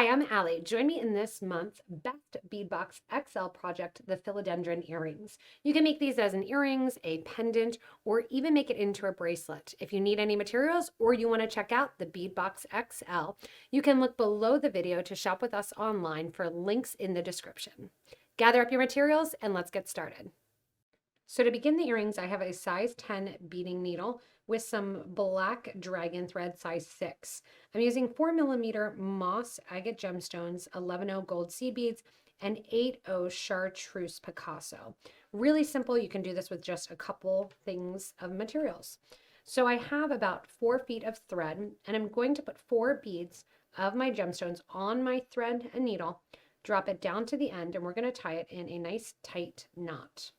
Hi, I'm Allie. Join me in this month's Best Beadbox XL project, the Philodendron Earrings. You can make these as an earrings, a pendant, or even make it into a bracelet. If you need any materials or you want to check out the Beadbox XL, you can look below the video to shop with us online for links in the description. Gather up your materials and let's get started. So to begin the earrings, I have a size 10 beading needle with some black dragon thread size 6. I'm using 4mm moss agate gemstones, 11/0 gold seed beads, and 8/0 chartreuse Picasso. Really simple. You can do this with just a couple things of materials. So I have about 4 feet of thread, and I'm going to put 4 beads of my gemstones on my thread and needle, drop it down to the end, and we're going to tie it in a nice tight knot.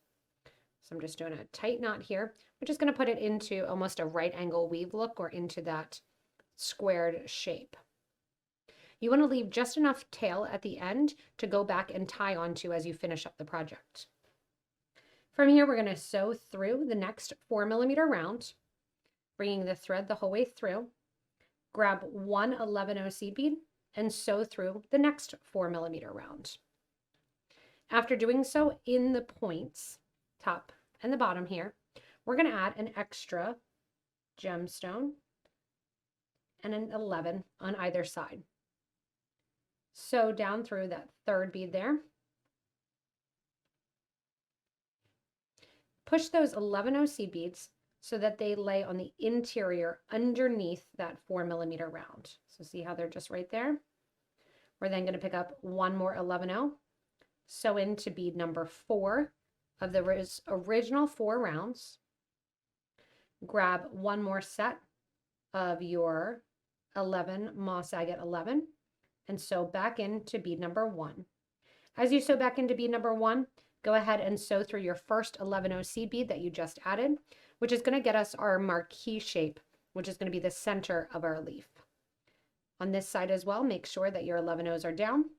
So I'm just doing a tight knot here. We're just going to put it into almost a right angle weave look or into that squared shape. You want to leave just enough tail at the end to go back and tie onto as you finish up the project. From here, we're going to sew through the next 4mm round, bringing the thread the whole way through. Grab one 11/0 seed bead and sew through the next 4mm round. After doing so in the points, top and the bottom here, we're going to add an extra gemstone and an 11 on either side. Sew down through that third bead there. Push those 11/0 seed beads so that they lay on the interior underneath that 4mm round. So see how they're just right there? We're then going to pick up one more 11/0, sew into bead number 4 of the original 4 rounds. Grab one more set of your 11 moss agate 11 and sew back into bead number 1. As you sew back into bead number 1, go ahead and sew through your first 11/0 seed bead that you just added, which is going to get us our marquee shape, which is going to be the center of our leaf. On this side as well, make sure that your 11/0s are down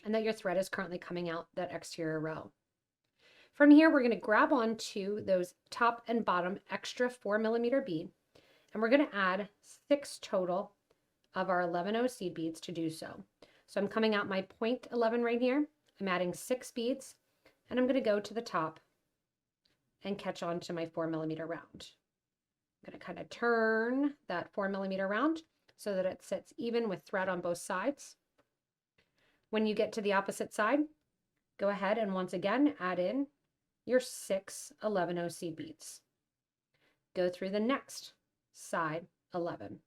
and that your thread is currently coming out that exterior row. From here, we're going to grab onto those top and bottom extra 4mm bead, and we're going to add 6 total of our 11/0 seed beads to do so. So I'm coming out my point 11 right here. I'm adding 6 beads, and I'm going to go to the top and catch on to my 4mm round. I'm going to kind of turn that 4mm round so that it sits even with thread on both sides. When you get to the opposite side, go ahead and once again add in your 6 11/0 seed beads. Go through the next side 11.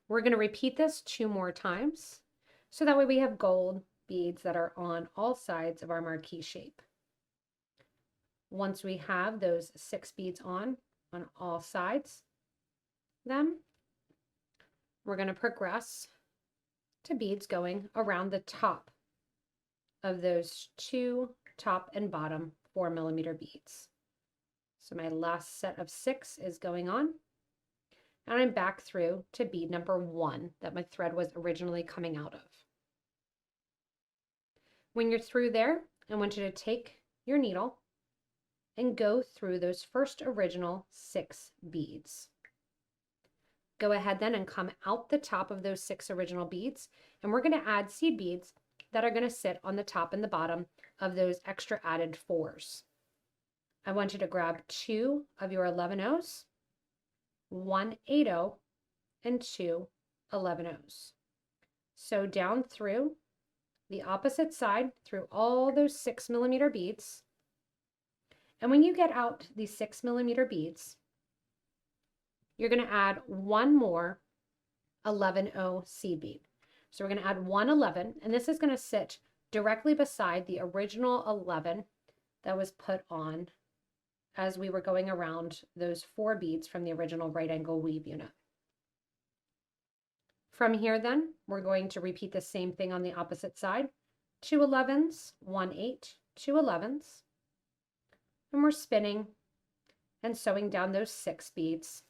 We're going to repeat this 2 more times, so that way we have gold beads that are on all sides of our marquee shape. Once we have those 6 beads on all sides, then we're going to progress to beads going around the top of those 2 top and bottom 4mm beads. So my last set of 6 is going on, and I'm back through to bead number 1 that my thread was originally coming out of. When you're through there, I want you to take your needle and go through those first original 6 beads. Go ahead then and come out the top of those 6 original beads, and we're going to add seed beads that are going to sit on the top and the bottom of those extra added 4s. I want you to grab 2 of your 11/0s, 1 8/0, and 2 11/0s. Sew down through the opposite side through all those 6mm beads. And when you get out these 6mm beads, you're going to add one more 11/0 seed bead. So we're going to add one 11, and this is going to sit directly beside the original 11 that was put on as we were going around those 4 beads from the original right angle weave unit. From here then, we're going to repeat the same thing on the opposite side. 2 11s, 1 8, 2 11s, and we're spinning and sewing down those 6 beads.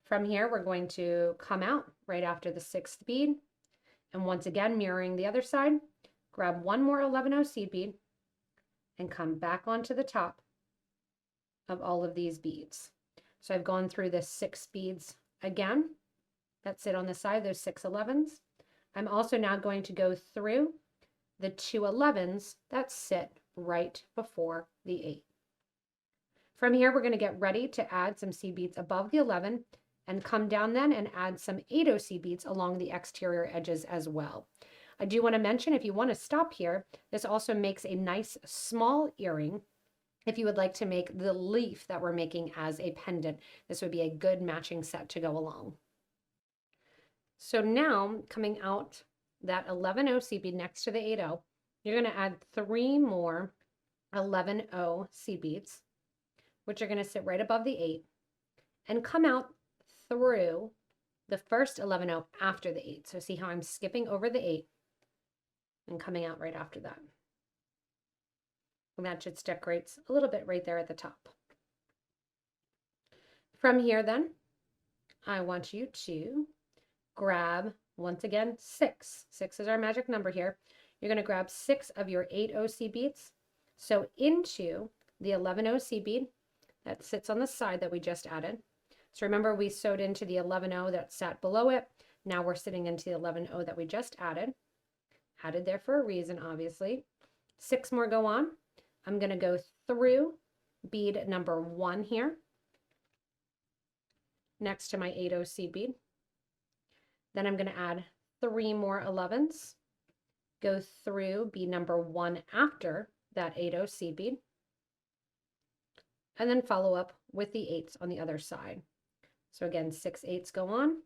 From here, we're going to come out right after the 6th bead, and once again, mirroring the other side, grab one more 11/0 seed bead and come back onto the top of all of these beads. So I've gone through the 6 beads again that sit on the side, those 6 11s. I'm also now going to go through the 2 11s that sit right before the 8. From here, we're going to get ready to add some seed beads above the 11 and come down then and add some 8 seed beads along the exterior edges as well. I do want to mention, if you want to stop here, this also makes a nice small earring. If you would like to make the leaf that we're making as a pendant, this would be a good matching set to go along. So now coming out that 11 seed bead next to the 8 you're going to add 3 more 11 seed beads, which are going to sit right above the 8 and come out through the first 11 after the 8. So see how I'm skipping over the 8 and coming out right after that. And that just decorates a little bit right there at the top. From here then, I want you to grab, once again, 6. 6 is our magic number here. You're going to grab 6 of your 8 seed beads. So into the 11 seed bead that sits on the side that we just added. So remember, we sewed into the 11 that sat below it. Now we're sitting into the 11 that we just added. Added there for a reason, obviously. 6 more go on. I'm going to go through bead number 1 here, next to my 8 seed bead. Then I'm going to add 3 more 11s, go through bead number 1 after that 8 seed bead, and then follow up with the 8s on the other side. So again, 6 8s go on.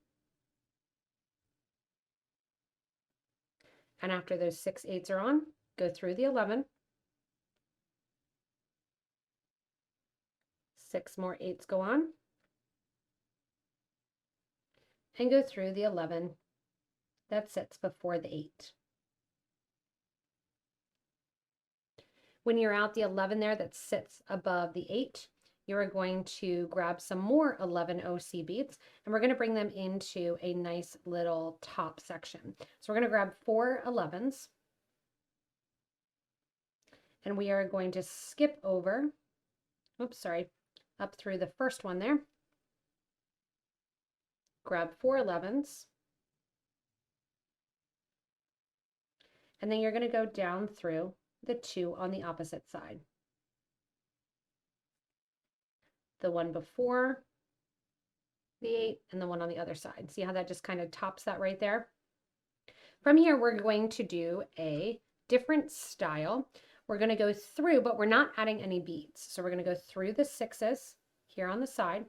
And after those 6 8s are on, go through the 11. 6 more 8s go on. And go through the 11 that sits before the 8. When you're out the 11 there that sits above the 8, you're going to grab some more 11 seed beads, and we're going to bring them into a nice little top section. So we're going to grab 4 11s, and we are going to skip over, up through the first one there. Grab 4 11s, and then you're going to go down through the 2 on the opposite side. The one before the 8 and the one on the other side. See how that just kind of tops that right there? From here, we're going to do a different style. We're going to go through, but we're not adding any beads. So we're going to go through the 6s here on the side.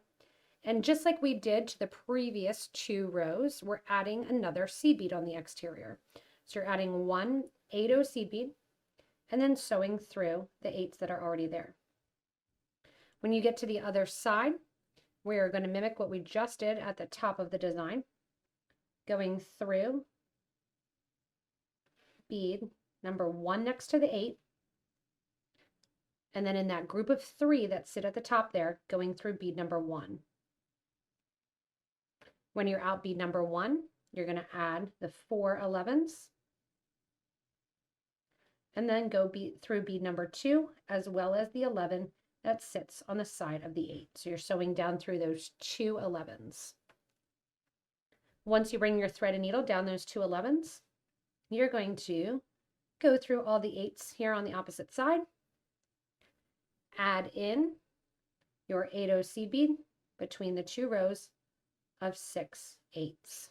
And just like we did to the previous 2 rows, we're adding another seed bead on the exterior. So you're adding 1 8 seed bead and then sewing through the 8s that are already there. When you get to the other side, we are going to mimic what we just did at the top of the design, going through bead number 1 next to the 8, and then in that group of 3 that sit at the top there, going through bead number 1. When you're out bead number 1, you're going to add the 4 11s, and then go through bead number 2 as well as the 11 that sits on the side of the 8. So you're sewing down through those 2 11s. Once you bring your thread and needle down those 2 11s, you're going to go through all the 8s here on the opposite side, add in your 8 seed bead between the 2 rows of 6 8s.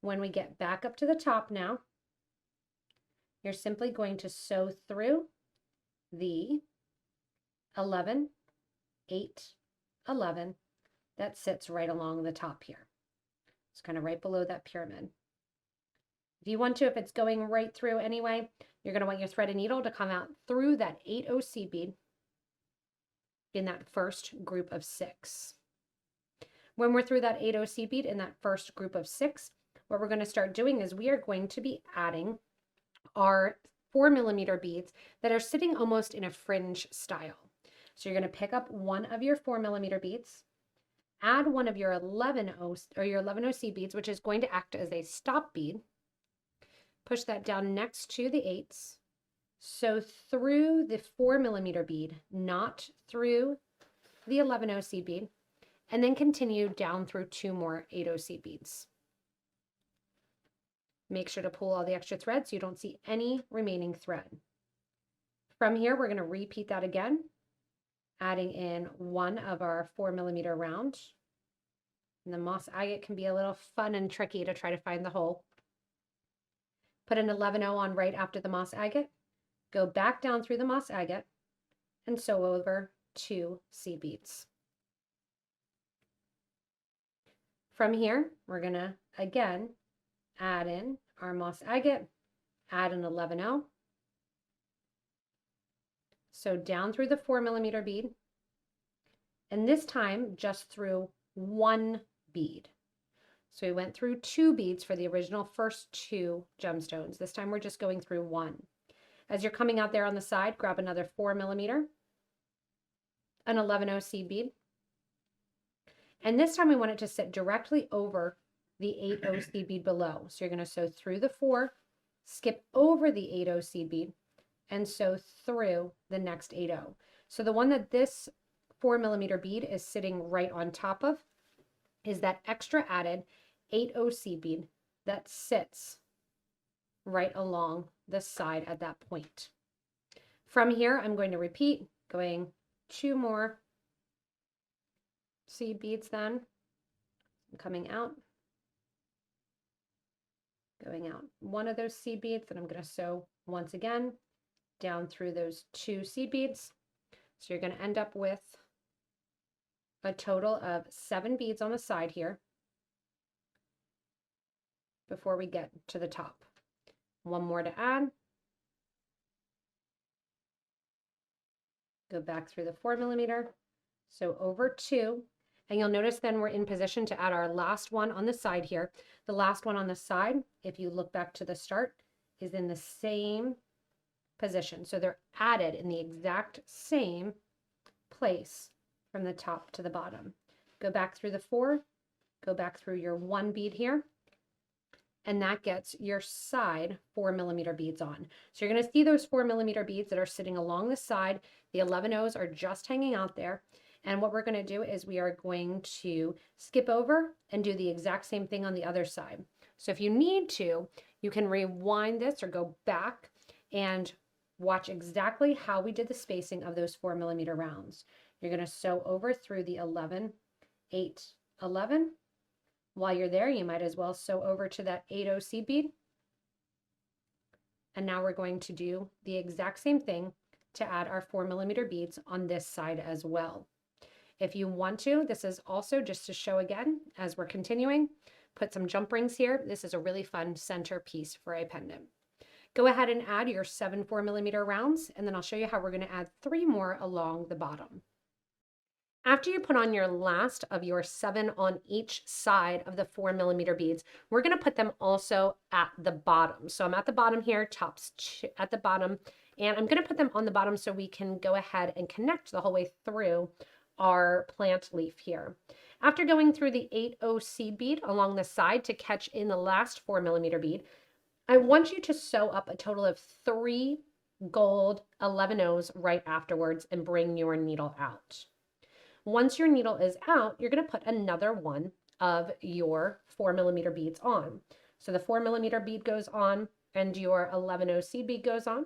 When we get back up to the top now, you're simply going to sew through the 11 8 11 that sits right along the top here. It's kind of right below that pyramid. If you want to, if it's going right through anyway, you're going to want your thread and needle to come out through that 8 seed bead in that first group of 6. When we're through that 8 seed bead in that first group of 6, what we're going to start doing is we are going to be adding our 4mm beads that are sitting almost in a fringe style. So you're going to pick up one of your 4mm beads, add one of your 11 seed beads, which is going to act as a stop bead. Push that down next to the 8s. Sew through the 4mm bead, not through the 11 seed bead, and then continue down through 2 more 8 seed beads. Make sure to pull all the extra thread so you don't see any remaining thread. From here, we're going to repeat that again, adding in one of our 4mm round. And the moss agate can be a little fun and tricky to try to find the hole. Put an 11/0 on right after the moss agate, go back down through the moss agate, and sew over 2 seed beads. From here, we're going to, again, add in our moss agate, add an 11/0, sew down through the 4mm bead, and this time just through 1 bead. So we went through 2 beads for the original first 2 gemstones. This time we're just going through 1. As you're coming out there on the side, grab another 4mm, an 11/0 seed bead, and this time we want it to sit directly over the 8/0 seed bead below. So you're going to sew through the 4, skip over the 8/0 seed bead, and sew through the next 8/0. So the one that this 4mm bead is sitting right on top of is that extra added 8/0 seed bead that sits right along the side at that point. From here, I'm going to repeat, going 2 more seed beads then, coming out, going out one of those seed beads, then I'm going to sew once again down through those 2 seed beads. So you're going to end up with a total of 7 beads on the side here before we get to the top. One more to add. Go back through the 4mm, sew over 2, and you'll notice then we're in position to add our last one on the side here. The last one on the side, if you look back to the start, is in the same position. So they're added in the exact same place from the top to the bottom. Go back through the 4, go back through your 1 bead here, and that gets your side 4mm beads on. So you're going to see those 4mm beads that are sitting along the side. The 11/0s are just hanging out there. And what we're going to do is we are going to skip over and do the exact same thing on the other side. So if you need to, you can rewind this or go back and watch exactly how we did the spacing of those 4mm rounds. You're going to sew over through the 11, 8, 11. While you're there, you might as well sew over to that 8/0 seed bead. And now we're going to do the exact same thing to add our 4mm beads on this side as well. If you want to, this is also just to show again as we're continuing, put some jump rings here. This is a really fun center piece for a pendant. Go ahead and add your 7 4mm rounds, and then I'll show you how we're going to add 3 more along the bottom. After you put on your last of your 7 on each side of the 4mm beads, we're going to put them also at the bottom. So I'm at the bottom here, tops at the bottom, and I'm going to put them on the bottom so we can go ahead and connect the whole way through our plant leaf here. After going through the 8/0 seed bead along the side to catch in the last 4mm bead, I want you to sew up a total of 3 gold 11/0s right afterwards and bring your needle out. Once your needle is out, you're going to put another one of your 4mm beads on. So the 4mm bead goes on and your 11/0 seed bead goes on.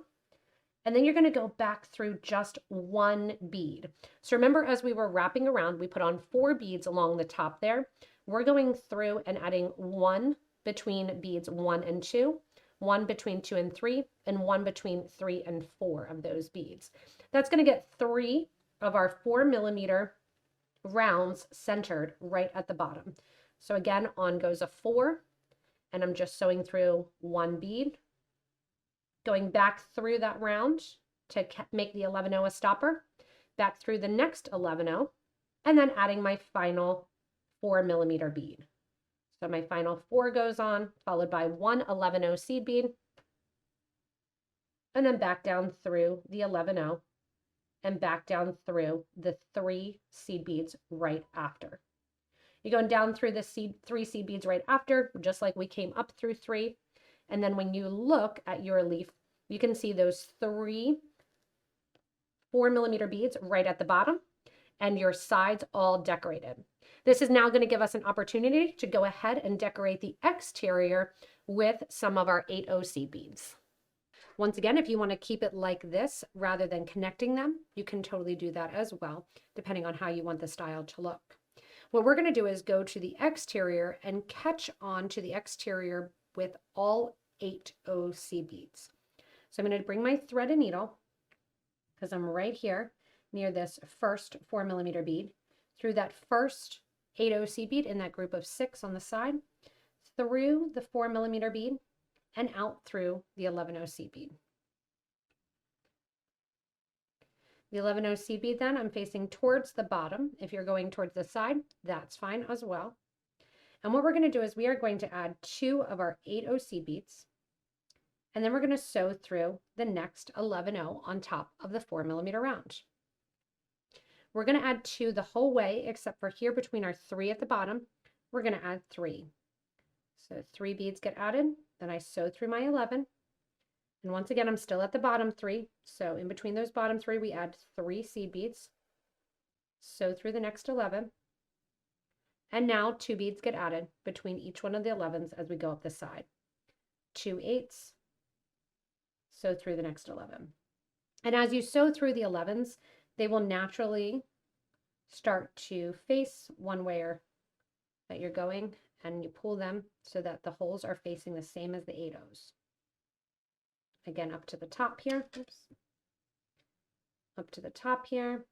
And then you're going to go back through just 1 bead. So remember, as we were wrapping around, we put on 4 beads along the top there. We're going through and adding 1 between beads 1 and 2, 1 between 2 and 3, and 1 between 3 and 4 of those beads. That's going to get 3 of our 4mm rounds centered right at the bottom. So again, on goes a 4, and I'm just sewing through 1 bead, going back through that round to make the 11/0 a stopper, back through the next 11/0, and then adding my final 4mm bead. So my final 4 goes on, followed by 1 11/0 seed bead, and then back down through the 11/0 and back down through the 3 seed beads right after. You're going down through the 3 seed beads right after, just like we came up through 3. And then when you look at your leaf, you can see those 3 4mm beads right at the bottom. and your sides all decorated. This is now going to give us an opportunity to go ahead and decorate the exterior with some of our 8/0 seed beads. Once again, if you want to keep it like this rather than connecting them, you can totally do that as well, depending on how you want the style to look. What we're going to do is go to the exterior and catch on to the exterior with all 8/0 seed beads. So I'm going to bring my thread and needle, because I'm right here near this first 4mm bead, through that first 8/0 seed bead in that group of 6 on the side, through the 4mm bead, and out through the 11/0 seed bead. The 11/0 seed bead, then I'm facing towards the bottom. If you're going towards the side, that's fine as well. And what we're going to do is we are going to add 2 of our 8/0 seed beads, and then we're going to sew through the next 11/0 on top of the 4mm round. We're going to add 2 the whole way, except for here between our 3 at the bottom, we're going to add 3. So 3 beads get added, then I sew through my 11. And once again, I'm still at the bottom 3. So in between those bottom 3, we add 3 seed beads, sew through the next 11. And now 2 beads get added between each one of the 11s as we go up the side. 2 8s, sew through the next 11. And as you sew through the 11s, they will naturally start to face one way or that you're going, and you pull them so that the holes are facing the same as the 8/0s. Again, up to the top here. Oops. Up to the top here.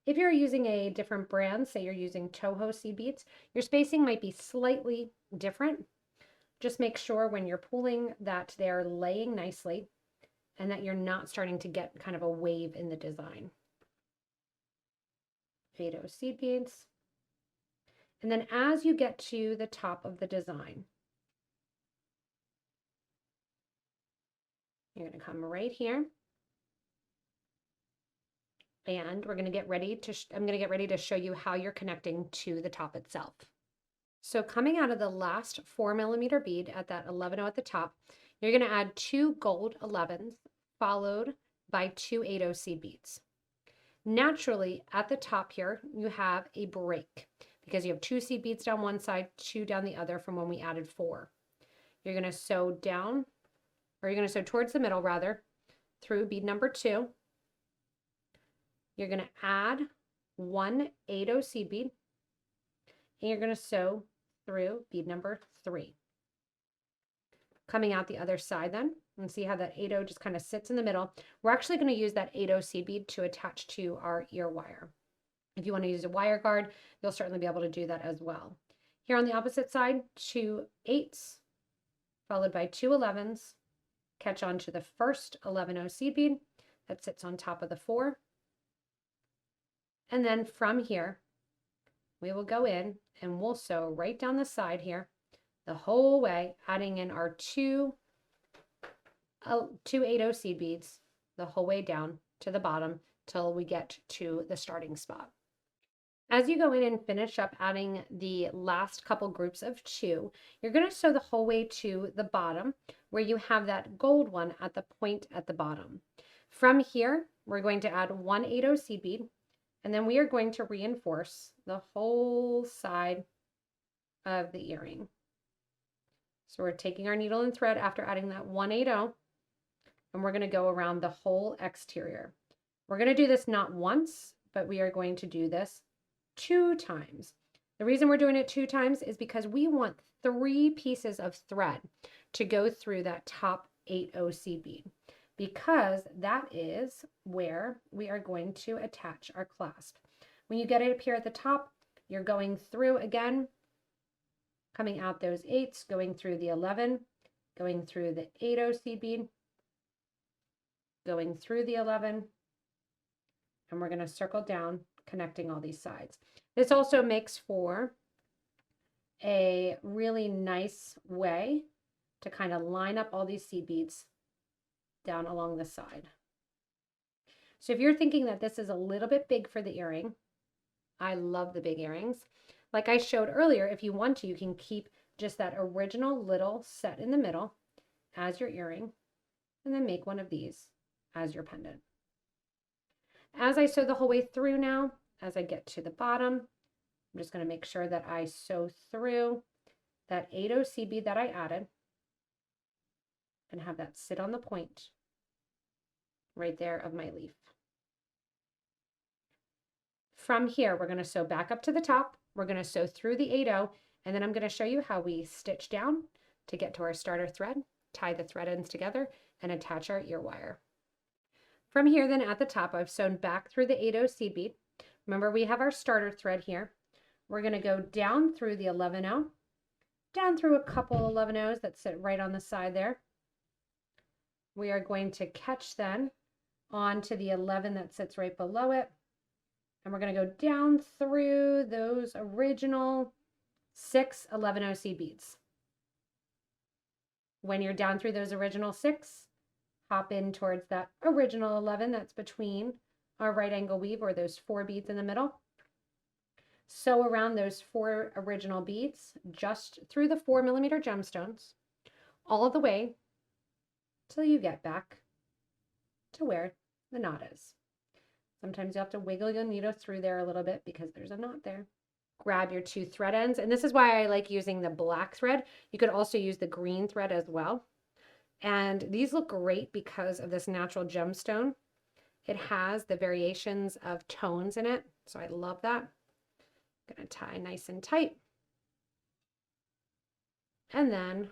If you're using a different brand, say you're using Toho seed beads, your spacing might be slightly different. Just make sure when you're pulling that they're laying nicely and that you're not starting to get kind of a wave in the design. 8/0 seed beads. And then as you get to the top of the design, you're going to come right here. And we're going to get ready to, I'm going to get ready to show you how you're connecting to the top itself. So coming out of the last 4mm bead at that 11/0 at the top, you're going to add 2 gold 11s followed by 2 8/0 seed beads. Naturally, at the top here, you have a break because you have 2 seed beads down one side, 2 down the other from when we added 4. You're going to sew down, or you're going to sew towards the middle rather, through bead number 2. You're going to add 1 8/0 seed bead, and you're going to sew through bead number 3. Coming out the other side then, and see how that 8/0 just kind of sits in the middle. We're actually going to use that 8/0 seed bead to attach to our ear wire. If you want to use a wire guard, you'll certainly be able to do that as well. Here on the opposite side, 2 8s followed by 2 11s. Catch on to the first 11/0 seed bead that sits on top of the 4. And then from here, we will go in and we'll sew right down the side here the whole way, adding in our 2 8/0 seed beads the whole way down to the bottom till we get to the starting spot. As you go in and finish up adding the last couple groups of 2, you're going to sew the whole way to the bottom where you have that gold one at the point at the bottom. From here, we're going to add 1 8/0 seed bead, and then we are going to reinforce the whole side of the earring. So we're taking our needle and thread after adding that 1 8/0, and we're going to go around the whole exterior. We're going to do this not once, but we are going to do this 2 times. The reason we're doing it 2 times is because we want 3 pieces of thread to go through that top 8/0 seed bead, because that is where we are going to attach our clasp. When you get it up here at the top, you're going through again, coming out those 8s, going through the 11, going through the 8/0 seed bead, going through the 11, and we're going to circle down, connecting all these sides. This also makes for a really nice way to kind of line up all these seed beads down along the side. So if you're thinking that this is a little bit big for the earring, I love the big earrings. Like I showed earlier, if you want to, you can keep just that original little set in the middle as your earring, and then make one of these as your pendant. As I sew the whole way through now, as I get to the bottom, I'm just going to make sure that I sew through that 8OC bead that I added and have that sit on the point right there of my leaf. From here, we're going to sew back up to the top. We're going to sew through the 8/0, and then I'm going to show you how we stitch down to get to our starter thread, tie the thread ends together, and attach our ear wire. From here, then at the top, I've sewn back through the 8/0 bead. Remember, we have our starter thread here. We're going to go down through the 11/0, down through a couple 11/0s that sit right on the side there. We are going to catch then onto the 11 that sits right below it. And we're going to go down through those original 6 11OC beads. When you're down through those original 6, hop in towards that original 11 that's between our right angle weave, or those 4 beads in the middle. Sew around those 4 original beads just through the 4mm gemstones all the way till you get back to where the knot is. Sometimes you have to wiggle your needle through there a little bit because there's a knot there. Grab your 2 thread ends, and this is why I like using the black thread. You could also use the green thread as well. And these look great because of this natural gemstone. It has the variations of tones in it, so I love that. I'm going to tie nice and tight. And then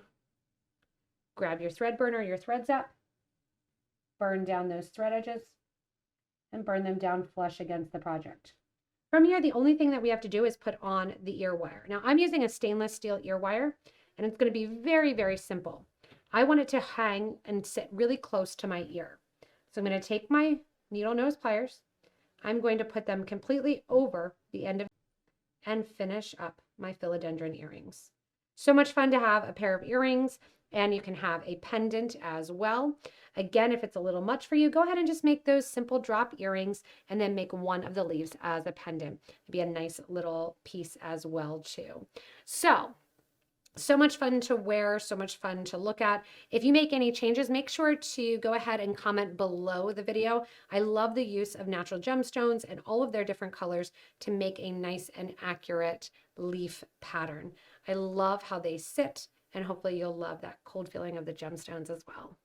grab your thread burner, your thread zap, burn down those thread edges, and burn them down flush against the project. From here, the only thing that we have to do is put on the ear wire. Now, I'm using a stainless steel ear wire, and it's going to be very, very simple. I want it to hang and sit really close to my ear. So I'm going to take my needle nose pliers. I'm going to put them completely over the end of and finish up my philodendron earrings. So much fun to have a pair of earrings, and you can have a pendant as well. Again, if it's a little much for you, go ahead and just make those simple drop earrings and then make one of the leaves as a pendant. It'd be a nice little piece as well too. So much fun to wear, so much fun to look at. If you make any changes, make sure to go ahead and comment below the video. I love the use of natural gemstones and all of their different colors to make a nice and accurate leaf pattern. I love how they sit, and hopefully you'll love that cold feeling of the gemstones as well.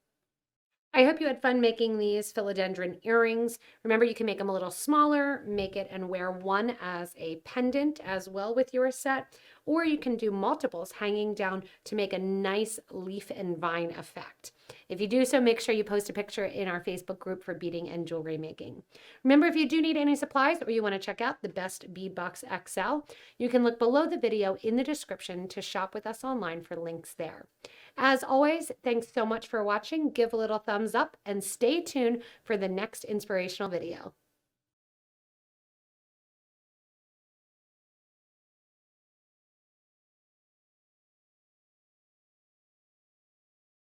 I hope you had fun making these philodendron earrings. Remember, you can make them a little smaller, make it and wear one as a pendant as well with your set, or you can do multiples hanging down to make a nice leaf and vine effect. If you do so, make sure you post a picture in our Facebook group for beading and jewelry making. Remember, if you do need any supplies or you want to check out the Best Bead Box XL, you can look below the video in the description to shop with us online for links there. As always, thanks so much for watching. Give a little thumbs up and stay tuned for the next inspirational video.